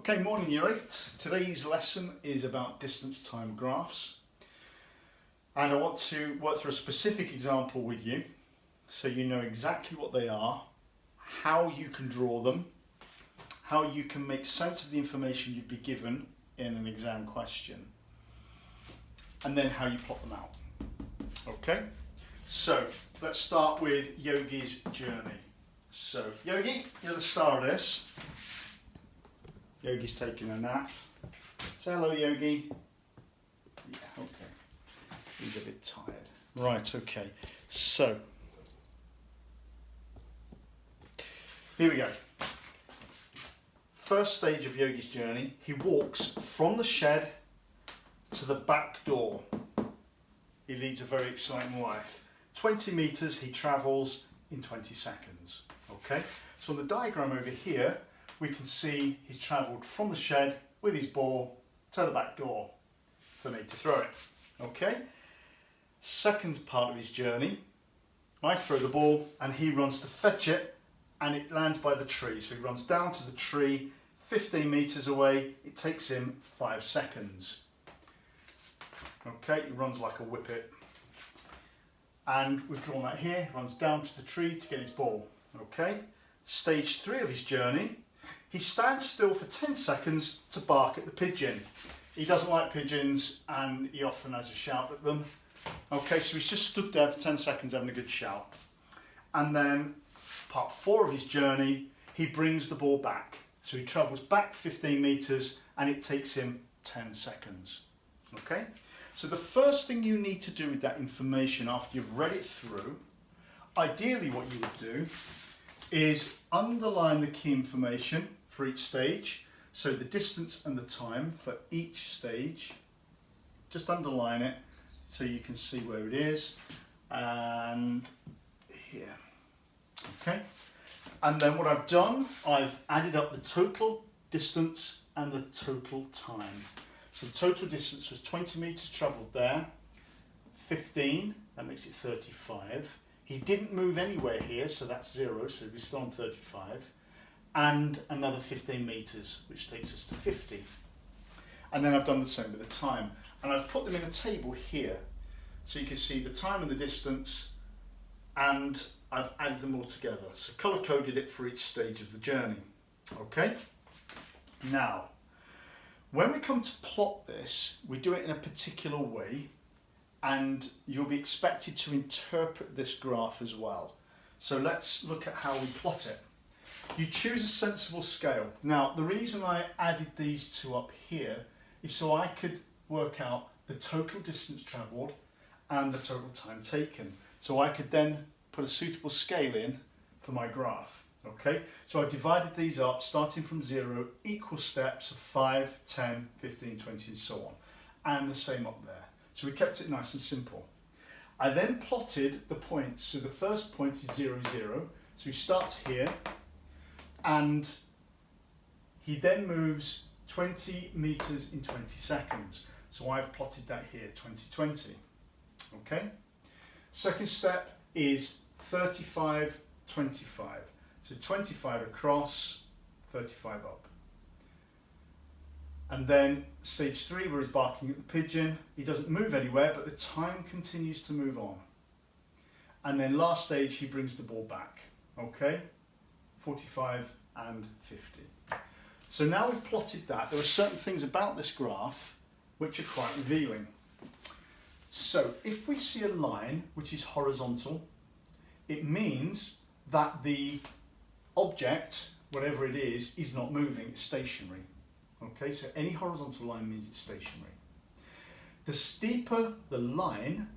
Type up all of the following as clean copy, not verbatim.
Okay, morning Year 8. Today's lesson is about distance time graphs, and I want to work through a specific example with you so you know exactly what they are, how you can draw them, how you can make sense of the information you'd be given in an exam question, and then how you plot them out. Okay, so let's start with Yogi's journey. So Yogi, you're the star of this. Yogi's taking a nap. Say hello, Yogi. Yeah, okay. He's a bit tired. Right, okay. So, here we go. First stage of Yogi's journey, he walks from the shed to the back door. He leads a very exciting life. 20 metres he travels in 20 seconds. Okay, so on the diagram over here, we can see he's travelled from the shed with his ball to the back door for me to throw it. Okay, second part of his journey, I throw the ball and he runs to fetch it and it lands by the tree. So he runs down to the tree, 15 metres away, it takes him 5 seconds. Okay, he runs like a whippet. And we've drawn that here, he runs down to the tree to get his ball. Okay, stage 3 of his journey, he stands still for 10 seconds to bark at the pigeon. He doesn't like pigeons and he often has a shout at them. Okay, so he's just stood there for 10 seconds having a good shout. And then part 4 of his journey, he brings the ball back. So he travels back 15 metres and it takes him 10 seconds. Okay, so the first thing you need to do with that information after you've read it through, ideally what you would do is underline the key information for each stage. So the distance and the time for each stage, just underline it so you can see where it is, and here. Okay, and then what I've done, I've added up the total distance and the total time. So the total distance was 20 metres travelled there, 15, that makes it 35. He didn't move anywhere here, so that's 0, so we're still on 35. And another 15 metres, which takes us to 50. And then I've done the same with the time. And I've put them in a table here, so you can see the time and the distance, and I've added them all together. So colour-coded it for each stage of the journey. Okay? Now, when we come to plot this, we do it in a particular way, and you'll be expected to interpret this graph as well. So let's look at how we plot it. You choose a sensible scale. Now, the reason I added these two up here is so I could work out the total distance travelled and the total time taken. So I could then put a suitable scale in for my graph. Okay, so I divided these up starting from 0, equal steps of 5, 10, 15, 20 and so on. And the same up there. So we kept it nice and simple. I then plotted the points. So the first point is 0, 0. So he starts here and he then moves 20 metres in 20 seconds. So I've plotted that here, 20, 20. Okay. Second step is 35, 25. So 25 across, 35 up. And then stage 3 where he's barking at the pigeon, he doesn't move anywhere but the time continues to move on. And then last stage he brings the ball back, okay, 45 and 50. So now we've plotted that, there are certain things about this graph which are quite revealing. So if we see a line which is horizontal, it means that the object, whatever it is not moving, it's stationary. Okay, so any horizontal line means it's stationary. The steeper the line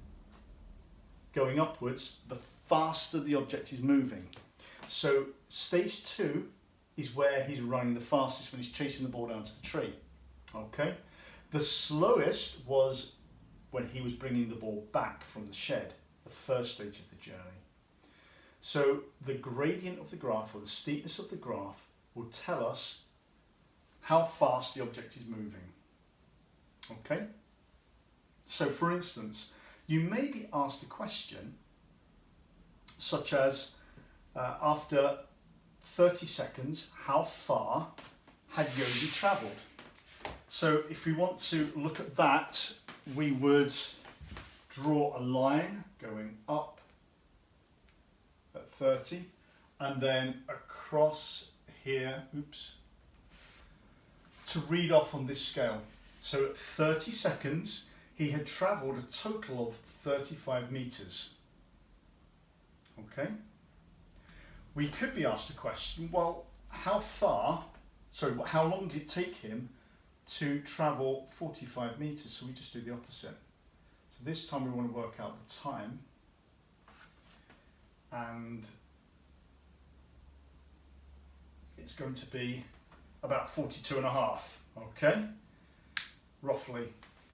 going upwards, the faster the object is moving. So stage 2 is where he's running the fastest, when he's chasing the ball down to the tree. Okay, the slowest was when he was bringing the ball back from the shed, the first stage of the journey. So the gradient of the graph, or the steepness of the graph, will tell us how fast the object is moving. Okay? So for instance, you may be asked a question such as, after 30 seconds, how far had Yobi travelled? So if we want to look at that, we would draw a line going up at 30 and then across here, to read off on this scale. So at 30 seconds, he had travelled a total of 35 metres. Okay? We could be asked a question, well, how long did it take him to travel 45 metres? So we just do the opposite. So this time we want to work out the time, and it's going to be about 42 and a half, okay? Roughly